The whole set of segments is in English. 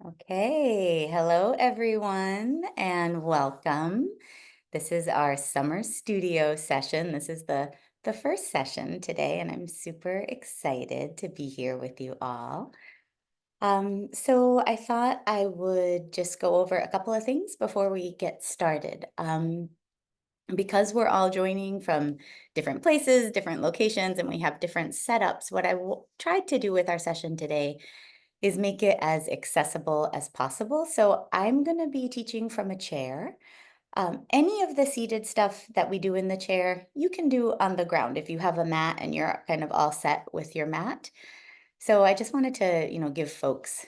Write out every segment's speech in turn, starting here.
Okay, hello everyone and welcome. This is our summer studio session. This is the first session today and I'm super excited to be here with you all. So I thought I would just go over a couple of things before we get started. Because we're all joining from different places, different locations, and we have different setups, what tried to do with our session today is make it as accessible as possible. So I'm going to be teaching from a chair. Any of the seated stuff that we do in the chair, you can do on the ground if you have a mat and you're kind of all set with your mat. So I just wanted to, give folks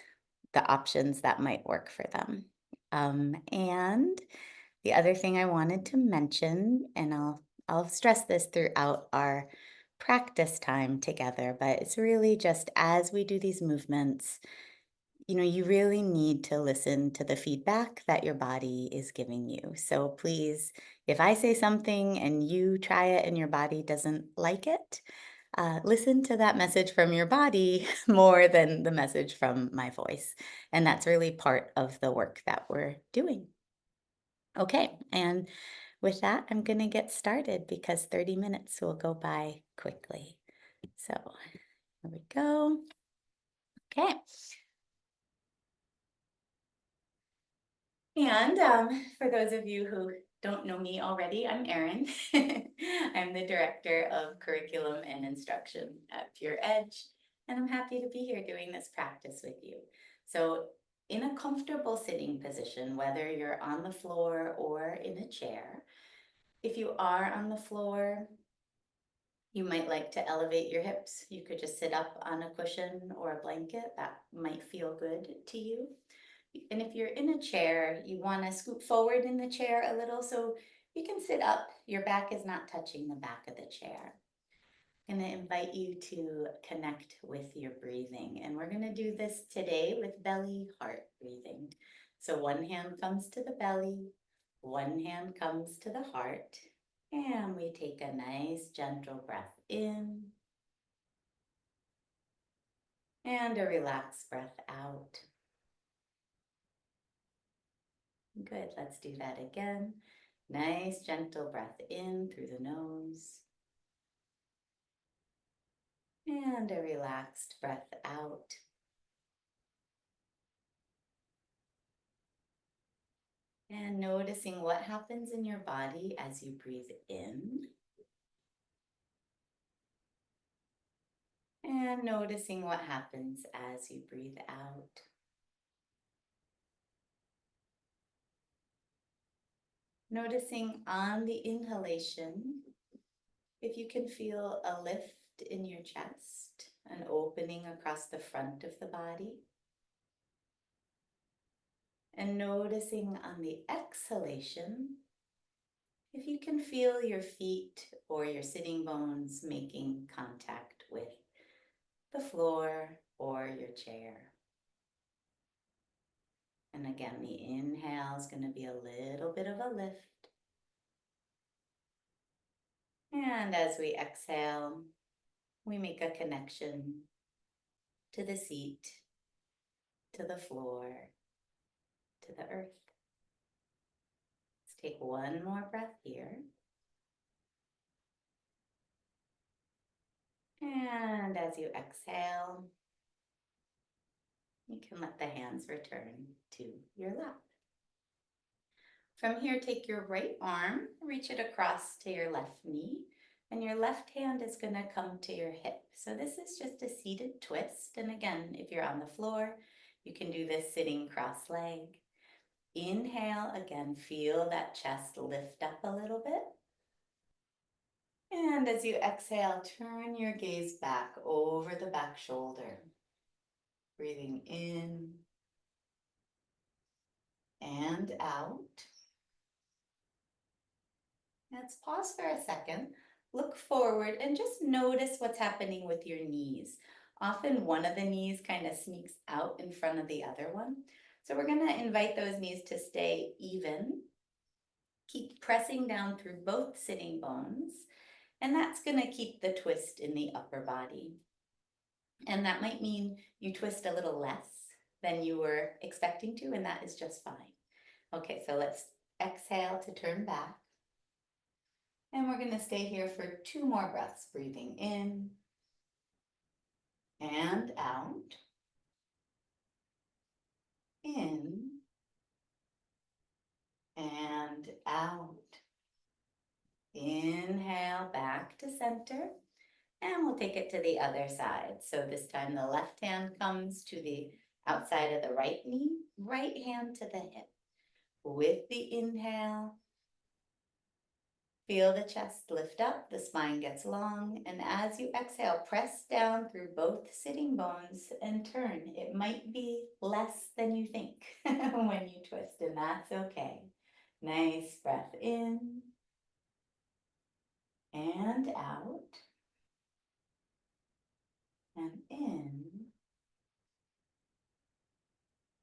the options that might work for them. And the other thing I wanted to mention, and I'll stress this throughout our practice time together, but it's really just as we do these movements, you really need to listen to the feedback that your body is giving you. So please, if I say something and you try it and your body doesn't like it, listen to that message from your body more than the message from my voice. And that's really part of the work that we're doing. Okay, and with that, I'm going to get started because 30 minutes will go by quickly. So here we go. Okay. And for those of you who don't know me already, I'm Erin. I'm the Director of Curriculum and Instruction at Pure Edge, and I'm happy to be here doing this practice with you. So in a comfortable sitting position, whether you're on the floor or in a chair, if you are on the floor, you might like to elevate your hips. You could just sit up on a cushion or a blanket. That might feel good to you. And if you're in a chair, you want to scoot forward in the chair a little so you can sit up. Your back is not touching the back of the chair. I'm going to invite you to connect with your breathing. And we're going to do this today with belly heart breathing. So one hand comes to the belly, one hand comes to the heart, and we take a nice gentle breath in and a relaxed breath out. Good, let's do that again. Nice gentle breath in through the nose and a relaxed breath out. And noticing what happens in your body as you breathe in. And noticing what happens as you breathe out. Noticing on the inhalation, if you can feel a lift in your chest, an opening across the front of the body. And noticing on the exhalation, if you can feel your feet or your sitting bones making contact with the floor or your chair. And again, the inhale is going to be a little bit of a lift. And as we exhale, we make a connection to the seat, to the floor, to the earth. Let's take one more breath here. And as you exhale, you can let the hands return to your lap. From here, take your right arm, reach it across to your left knee, and your left hand is going to come to your hip. So this is just a seated twist. And again, if you're on the floor, you can do this sitting cross-legged. Inhale, again, feel that chest lift up a little bit. And as you exhale, turn your gaze back over the back shoulder. Breathing in and out. Let's pause for a second, look forward, and just notice what's happening with your knees. Often one of the knees kind of sneaks out in front of the other one. So we're going to invite those knees to stay even. Keep pressing down through both sitting bones, and that's going to keep the twist in the upper body. And that might mean you twist a little less than you were expecting to, and that is just fine. Okay, so let's exhale to turn back. And we're gonna stay here for 2 more breaths, breathing in and out, in and out. Inhale back to center, and we'll take it to the other side. So this time the left hand comes to the outside of the right knee, right hand to the hip. With the inhale, feel the chest lift up, the spine gets long, and as you exhale, press down through both sitting bones and turn. It might be less than you think when you twist, and that's okay. Nice breath in and out, and in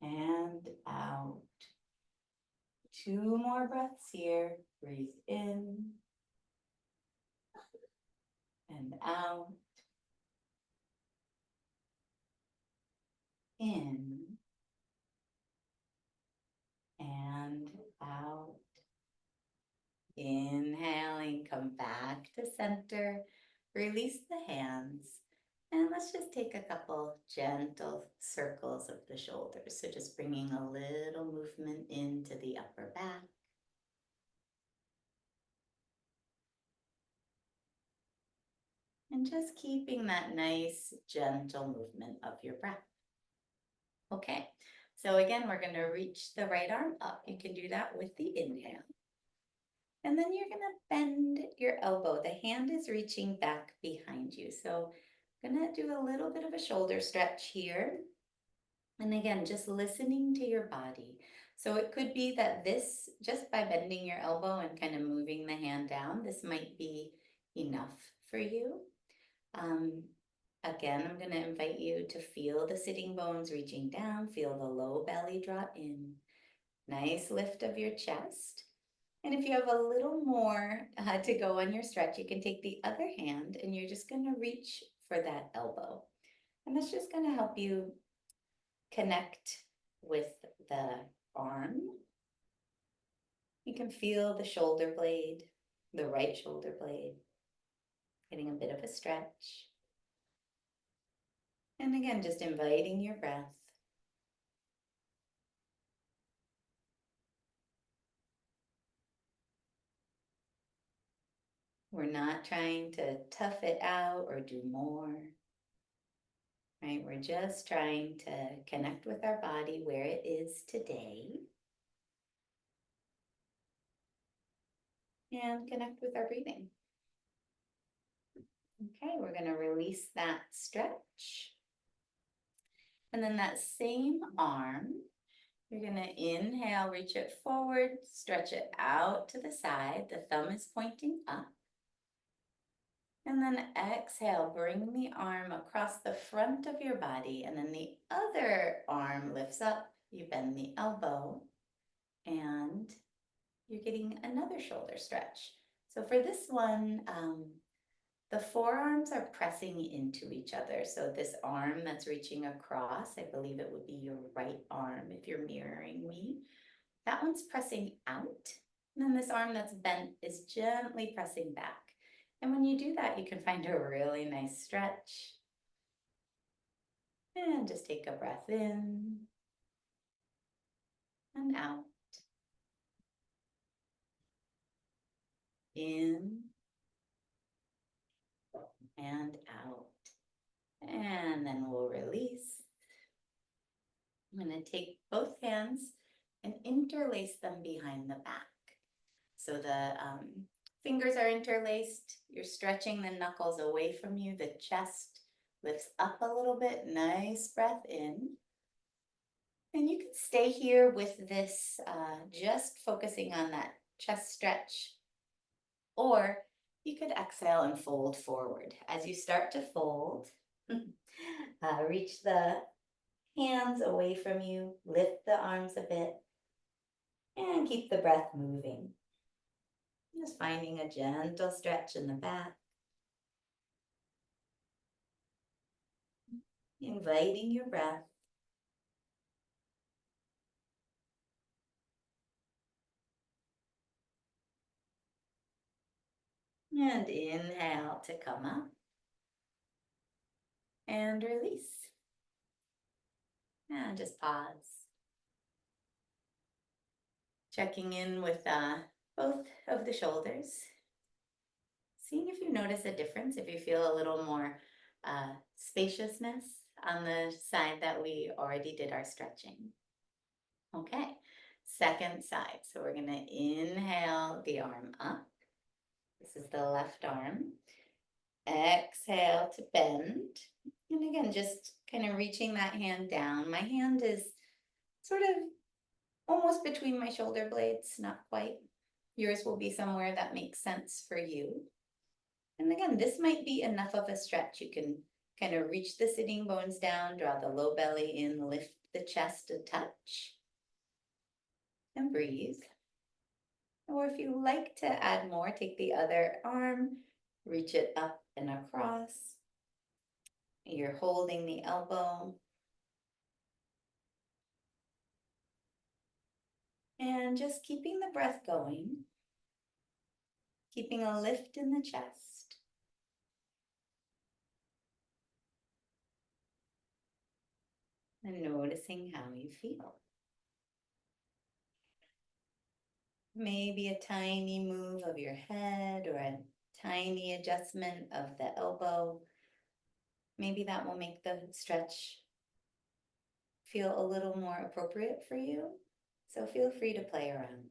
and out. 2 more breaths here. Breathe in and out, in and out. Inhaling, come back to center. Release the hands. And let's just take a couple gentle circles of the shoulders. So just bringing a little movement into the upper back. And just keeping that nice, gentle movement of your breath. Okay, so again, we're going to reach the right arm up. You can do that with the inhale. And then you're gonna bend your elbow. The hand is reaching back behind you. So I'm gonna do a little bit of a shoulder stretch here. And again, just listening to your body. So it could be that this, just by bending your elbow and kind of moving the hand down, this might be enough for you. Again, I'm gonna invite you to feel the sitting bones reaching down, feel the low belly draw in. Nice lift of your chest. And if you have a little more to go on your stretch, you can take the other hand and you're just going to reach for that elbow. And that's just going to help you connect with the arm. You can feel the shoulder blade, the right shoulder blade, getting a bit of a stretch. And again, just inviting your breath. We're not trying to tough it out or do more. Right? We're just trying to connect with our body where it is today and connect with our breathing. Okay, we're going to release that stretch. And then that same arm, you're going to inhale, reach it forward, stretch it out to the side. The thumb is pointing up. And then exhale, bring the arm across the front of your body, and then the other arm lifts up. You bend the elbow, and you're getting another shoulder stretch. So for this one, the forearms are pressing into each other. So this arm that's reaching across, I believe it would be your right arm if you're mirroring me. That one's pressing out. And then this arm that's bent is gently pressing back. And when you do that, you can find a really nice stretch. And just take a breath in and out. In and out. And then we'll release. I'm going to take both hands and interlace them behind the back. So the fingers are interlaced. You're stretching the knuckles away from you. The chest lifts up a little bit. Nice breath in. And you can stay here with this, just focusing on that chest stretch. Or you could exhale and fold forward. As you start to fold, reach the hands away from you, lift the arms a bit, and keep the breath moving. Just finding a gentle stretch in the back. Inviting your breath. And inhale to come up. And release. And just pause. Checking in with both of the shoulders. Seeing if you notice a difference, if you feel a little more spaciousness on the side that we already did our stretching. Okay, second side. So we're gonna inhale the arm up. This is the left arm. Exhale to bend. And again, just kind of reaching that hand down. My hand is sort of almost between my shoulder blades, not quite. Yours will be somewhere that makes sense for you. And again, this might be enough of a stretch. You can kind of reach the sitting bones down, draw the low belly in, lift the chest a touch, and breathe. Or if you like to add more, take the other arm, reach it up and across. You're holding the elbow. And just keeping the breath going, keeping a lift in the chest. And noticing how you feel. Maybe a tiny move of your head or a tiny adjustment of the elbow. Maybe that will make the stretch feel a little more appropriate for you. So feel free to play around.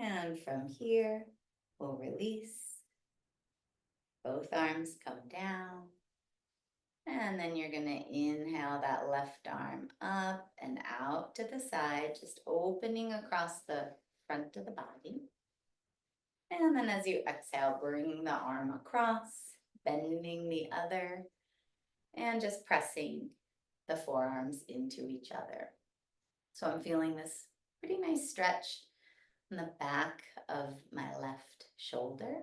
And from here, we'll release. Both arms come down. And then you're gonna inhale that left arm up and out to the side, just opening across the front of the body. And then as you exhale, bring the arm across, bending the other, and just pressing the forearms into each other. So I'm feeling this pretty nice stretch in the back of my left shoulder.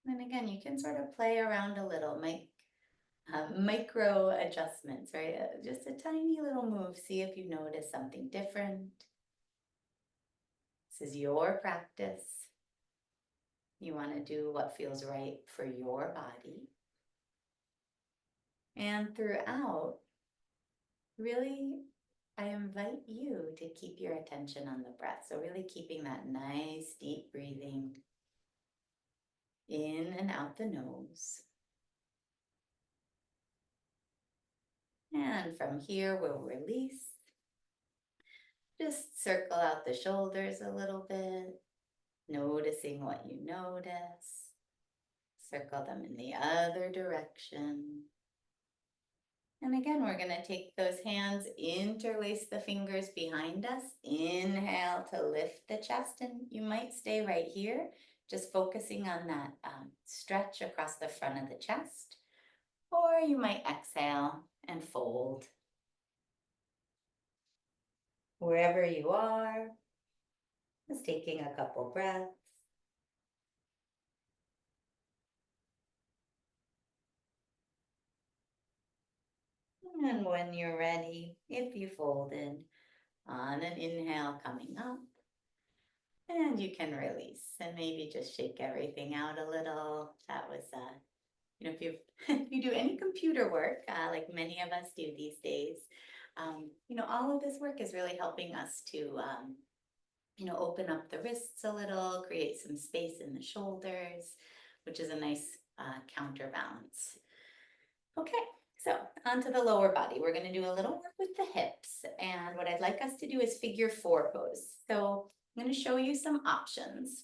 And again, you can sort of play around a little, make micro adjustments, right? Just a tiny little move. See if you notice something different. This is your practice. You want to do what feels right for your body. And throughout, really, I invite you to keep your attention on the breath. So really keeping that nice deep breathing in and out the nose. And from here, we'll release. Just circle out the shoulders a little bit, noticing what you notice. Circle them in the other direction. And again, we're going to take those hands, interlace the fingers behind us. Inhale to lift the chest, and you might stay right here, just focusing on that stretch across the front of the chest. Or you might exhale and fold. Wherever you are, just taking a couple breaths. And when you're ready, if you folded, on an inhale coming up, and you can release and maybe just shake everything out a little. That was, if you if you do any computer work, like many of us do these days, all of this work is really helping us to, open up the wrists a little, create some space in the shoulders, which is a nice counterbalance. Okay. So onto the lower body, we're going to do a little work with the hips. And what I'd like us to do is figure four pose. So I'm going to show you some options.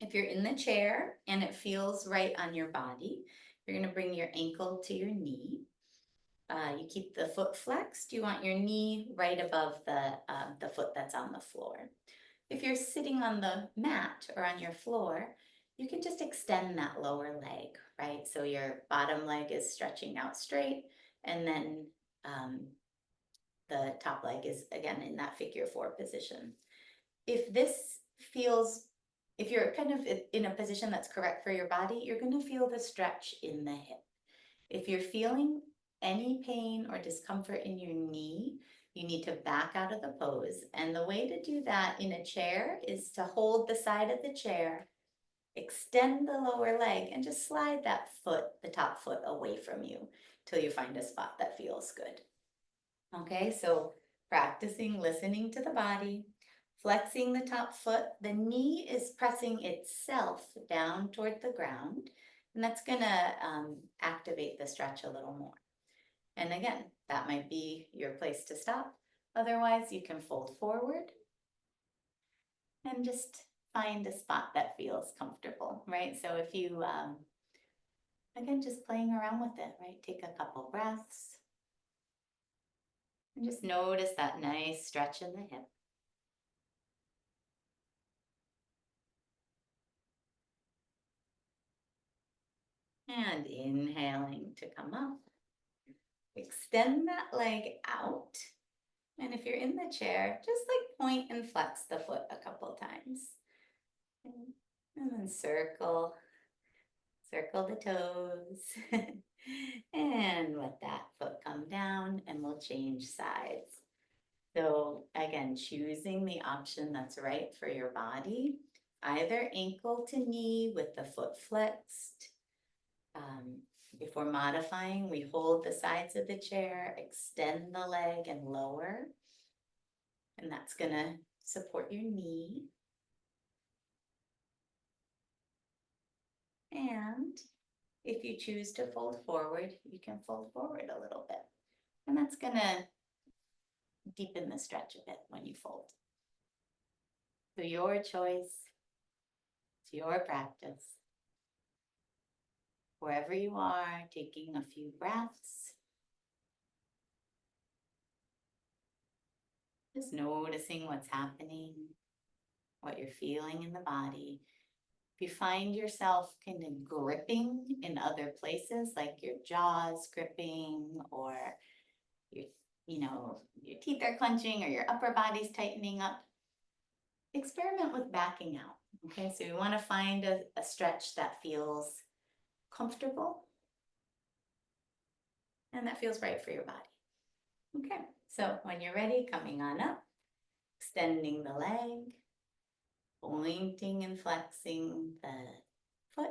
If you're in the chair and it feels right on your body, you're going to bring your ankle to your knee. You keep the foot flexed. You want your knee right above the foot that's on the floor. If you're sitting on the mat or on your floor, you can just extend that lower leg, right? So your bottom leg is stretching out straight, and then the top leg is again in that figure four position. If you're kind of in a position that's correct for your body, you're going to feel the stretch in the hip. If you're feeling any pain or discomfort in your knee, you need to back out of the pose. And the way to do that in a chair is to hold the side of the chair, extend the lower leg, and just slide that foot, the top foot, away from you till you find a spot that feels good. Okay, so practicing listening to the body, flexing the top foot. The knee is pressing itself down toward the ground, and that's gonna activate the stretch a little more. And again, that might be your place to stop. Otherwise, you can fold forward and just find a spot that feels comfortable, right? So if you, again, just playing around with it, right? Take a couple breaths and just notice that nice stretch in the hip. And inhaling to come up. Extend that leg out. And if you're in the chair, just like point and flex the foot a couple times. And then circle the toes. And let that foot come down, and we'll change sides. So again, choosing the option that's right for your body, either ankle to knee with the foot flexed. Before modifying, we hold the sides of the chair, extend the leg and lower. And that's gonna support your knee. And if you choose to fold forward, you can fold forward a little bit. And that's gonna deepen the stretch a bit when you fold. So your choice, it's your practice. Wherever you are, taking a few breaths. Just noticing what's happening, what you're feeling in the body. If you find yourself kind of gripping in other places, like your jaws gripping, or your, your teeth are clenching, or your upper body's tightening up, experiment with backing out. Okay, so you want to find a stretch that feels comfortable and that feels right for your body. Okay, so when you're ready, coming on up, extending the leg, pointing and flexing the foot,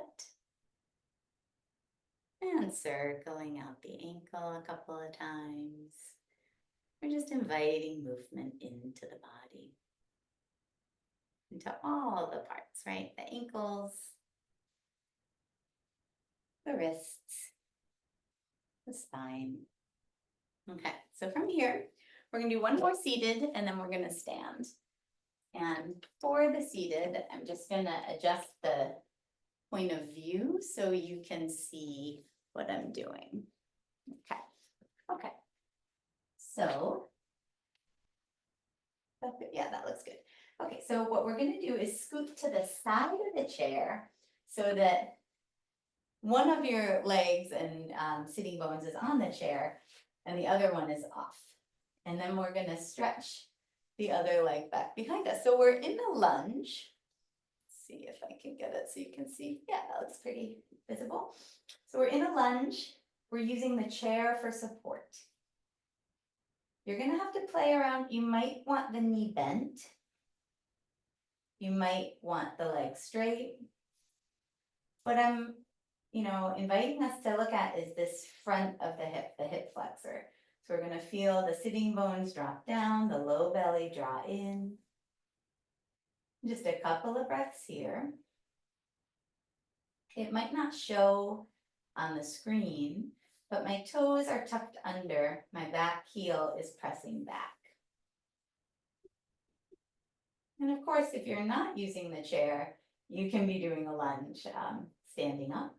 and circling out the ankle a couple of times. We're just inviting movement into the body, into all the parts, right? The ankles, the wrists, the spine. Okay, so from here, we're gonna do one more seated, and then we're gonna stand. And for the seated, I'm just gonna adjust the point of view so you can see what I'm doing. Okay. So, yeah, that looks good. Okay, so what we're gonna do is scoot to the side of the chair so that one of your legs and sitting bones is on the chair and the other one is off. And then we're gonna stretch the other leg back behind us. So we're in a lunge. Let's see if I can get it so you can see. Yeah, that looks pretty visible. So we're in a lunge. We're using the chair for support. You're gonna have to play around. You might want the knee bent. You might want the leg straight. What I'm, inviting us to look at is this front of the hip flexor. So we're gonna feel the sitting bones drop down, the low belly draw in. Just a couple of breaths here. It might not show on the screen, but my toes are tucked under, my back heel is pressing back. And of course, if you're not using the chair, you can be doing a lunge standing up.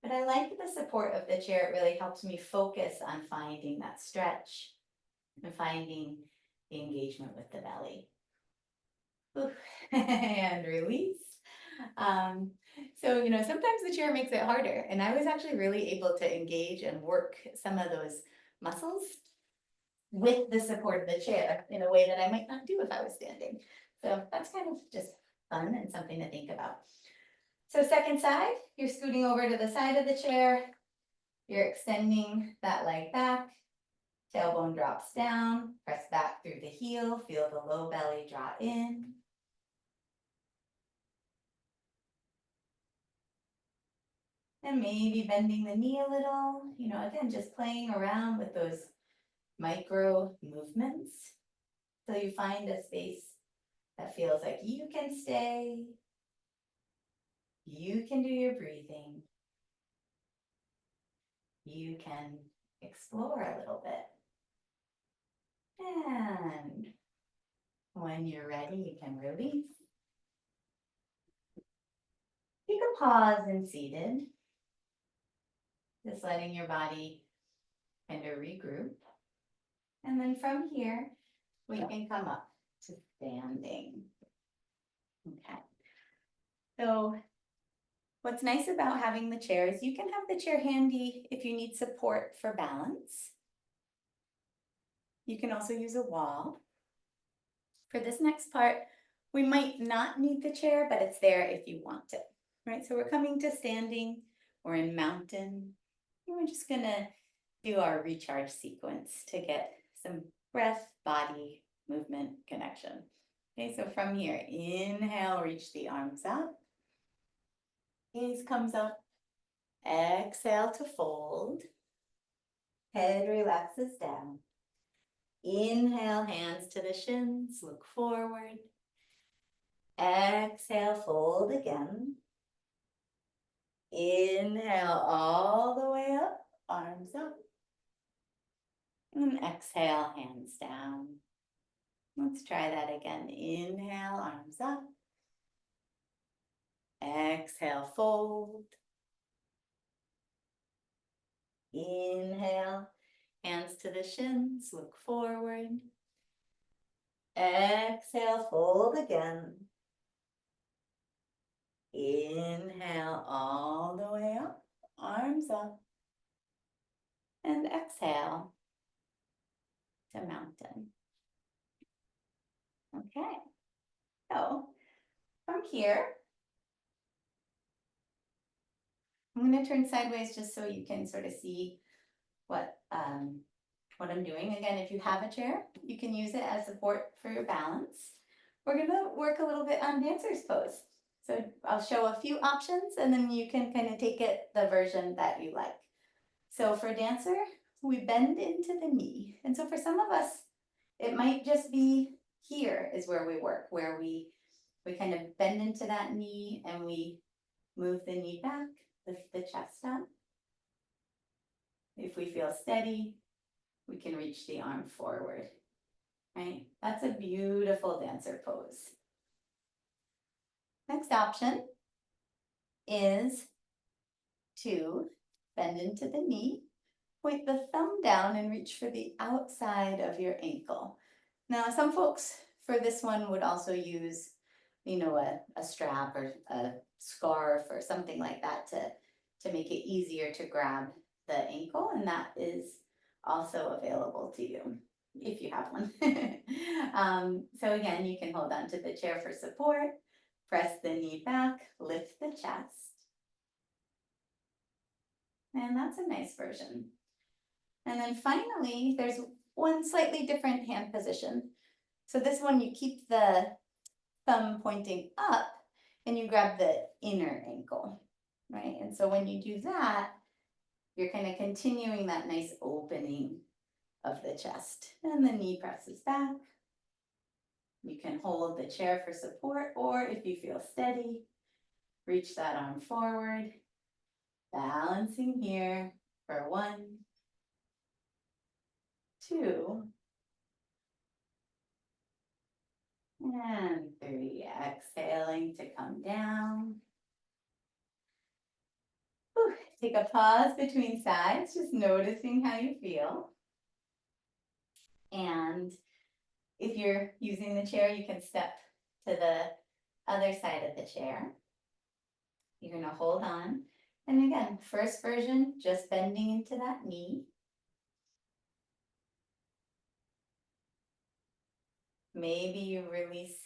But I like the support of the chair. It really helps me focus on finding that stretch and finding the engagement with the belly. Oof. And release. So, sometimes the chair makes it harder, and I was actually really able to engage and work some of those muscles with the support of the chair in a way that I might not do if I was standing. So that's kind of just fun and something to think about. So second side, you're scooting over to the side of the chair. You're extending that leg back. Tailbone drops down, press back through the heel, feel the low belly draw in. And maybe bending the knee a little, again, just playing around with those micro movements till you find a space that feels like you can stay, you can do your breathing, you can explore a little bit. And when you're ready, you can release. Take a pause in seated, just letting your body kind of regroup. And then from here, we can come up to standing. Okay. So what's nice about having the chair is you can have the chair handy if you need support for balance. You can also use a wall. For this next part, we might not need the chair, but it's there if you want it, right? So we're coming to standing, we're in mountain, and we're just gonna do our recharge sequence to get some breath, body, movement, connection. Okay, so from here, inhale, reach the arms up. Gaze comes up. Exhale to fold. Head relaxes down. Inhale, hands to the shins, look forward. Exhale, fold again. Inhale all the way up, arms up. And exhale, hands down. Let's try that again. Inhale, arms up. Exhale, fold. Inhale, hands to the shins, look forward. Exhale, fold again. Inhale all the way up, arms up. And exhale to mountain. Okay, so from here, I'm going to turn sideways just so you can sort of see what I'm doing. Again, if you have a chair, you can use it as support for your balance. We're going to work a little bit on dancer's pose. So I'll show a few options and then you can kind of take it the version that you like. So for dancer, we bend into the knee. And so for some of us, it might just be here is where we work, where we kind of bend into that knee and we move the knee back, lift the chest up. If we feel steady, we can reach the arm forward, right? That's a beautiful dancer pose. Next option is to bend into the knee, point the thumb down and reach for the outside of your ankle. Now, some folks for this one would also use, a strap or a scarf or something like that to make it easier to grab the ankle, and that is also available to you if you have one. So again, you can hold on to the chair for support, press the knee back, lift the chest. And that's a nice version. And then finally, there's one slightly different hand position. So this one, you keep the thumb pointing up and you grab the inner ankle, right? And so when you do that, you're kind of continuing that nice opening of the chest. And the knee presses back. You can hold the chair for support, or if you feel steady, reach that arm forward, balancing here for 1, 2, and 3. Exhaling to come down. Whew. Take a pause between sides, just noticing how you feel. And if you're using the chair, you can step to the other side of the chair. You're going to hold on. And again, first version, just bending into that knee. Maybe you release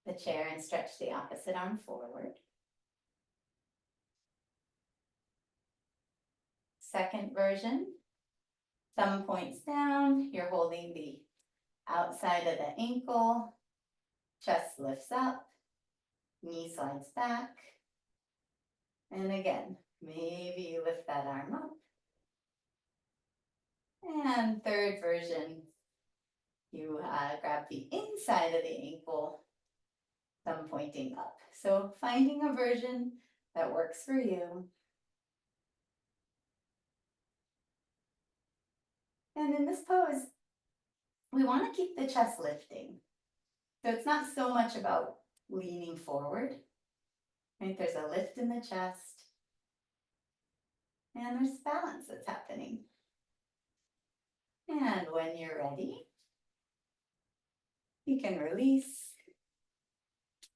the chair and stretch the opposite arm forward. Second version, Thumb points down, you're holding the outside of the ankle, chest lifts up, knee slides back. And again, maybe you lift that arm up. And third version, you grab the inside of the ankle, thumb pointing up. So finding a version that works for you. And in this pose, we want to keep the chest lifting. So it's not so much about leaning forward. Right? There's a lift in the chest. And there's balance that's happening. And when you're ready, you can release,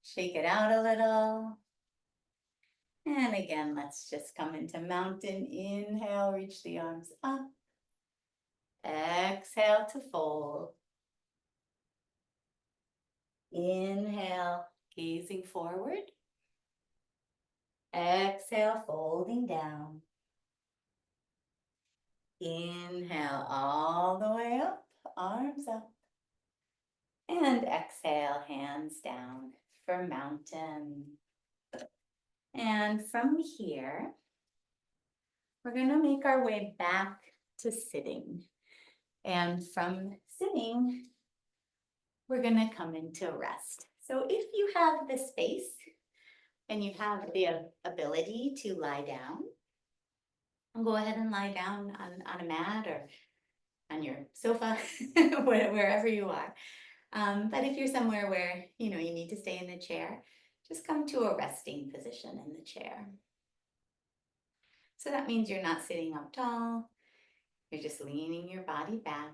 shake it out a little. And again, let's just come into mountain. Inhale, reach the arms up. Exhale to fold. Inhale, gazing forward. Exhale, folding down. Inhale all the way up, arms up. And exhale, hands down for mountain. And from here, we're going to make our way back to sitting. And from sitting, we're going to come into rest. So if you have the space and you have the ability to lie down, go ahead and lie down on a mat or on your sofa, wherever you are. But if you're somewhere where you need to stay in the chair, just come to a resting position in the chair. So that means you're not sitting up tall, you're just leaning your body back.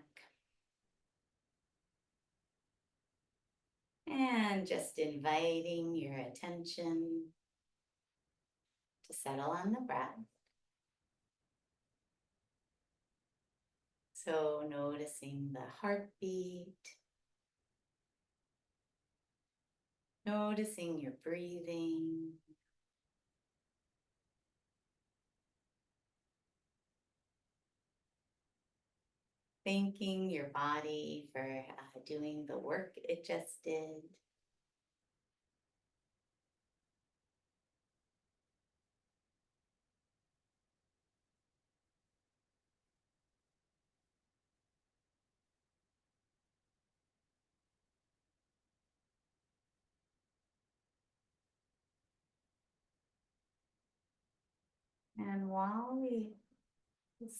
And just inviting your attention to settle on the breath. So noticing the heartbeat, noticing your breathing. Thanking your body for doing the work it just did. And while we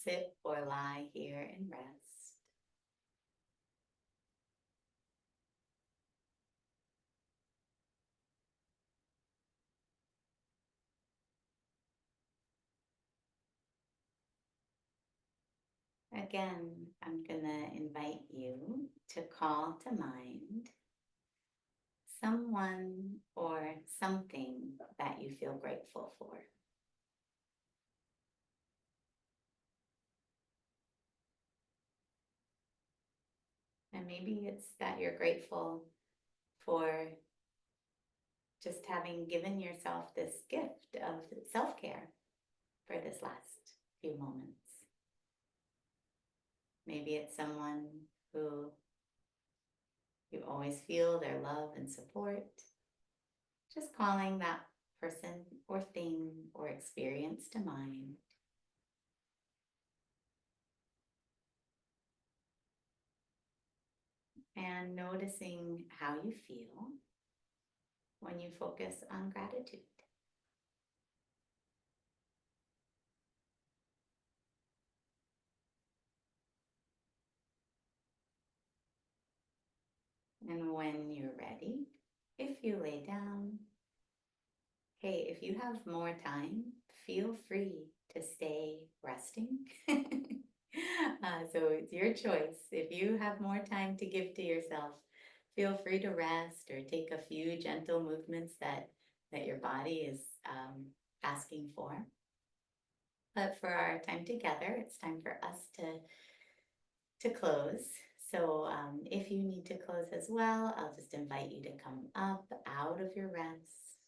sit or lie here and rest, again, I'm going to invite you to call to mind someone or something that you feel grateful for. And maybe it's that you're grateful for just having given yourself this gift of self-care for this last few moments. Maybe it's someone who you always feel their love and support. Just calling that person or thing or experience to mind. And noticing how you feel when you focus on gratitude. And when you're ready, if you lay down, hey, if you have more time, feel free to stay resting. So it's your choice. If you have more time to give to yourself, feel free to rest or take a few gentle movements that your body is asking for. But for our time together, it's time for us to close. So if you need to close as well, I'll just invite you to come up out of your rest.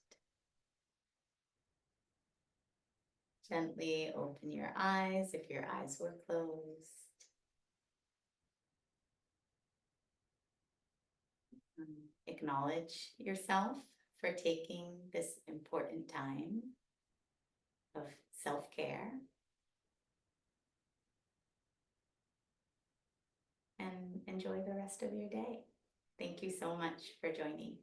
Gently open your eyes if your eyes were closed. acknowledge yourself for taking this important time of self-care, and enjoy the rest of your day. Thank you so much for joining.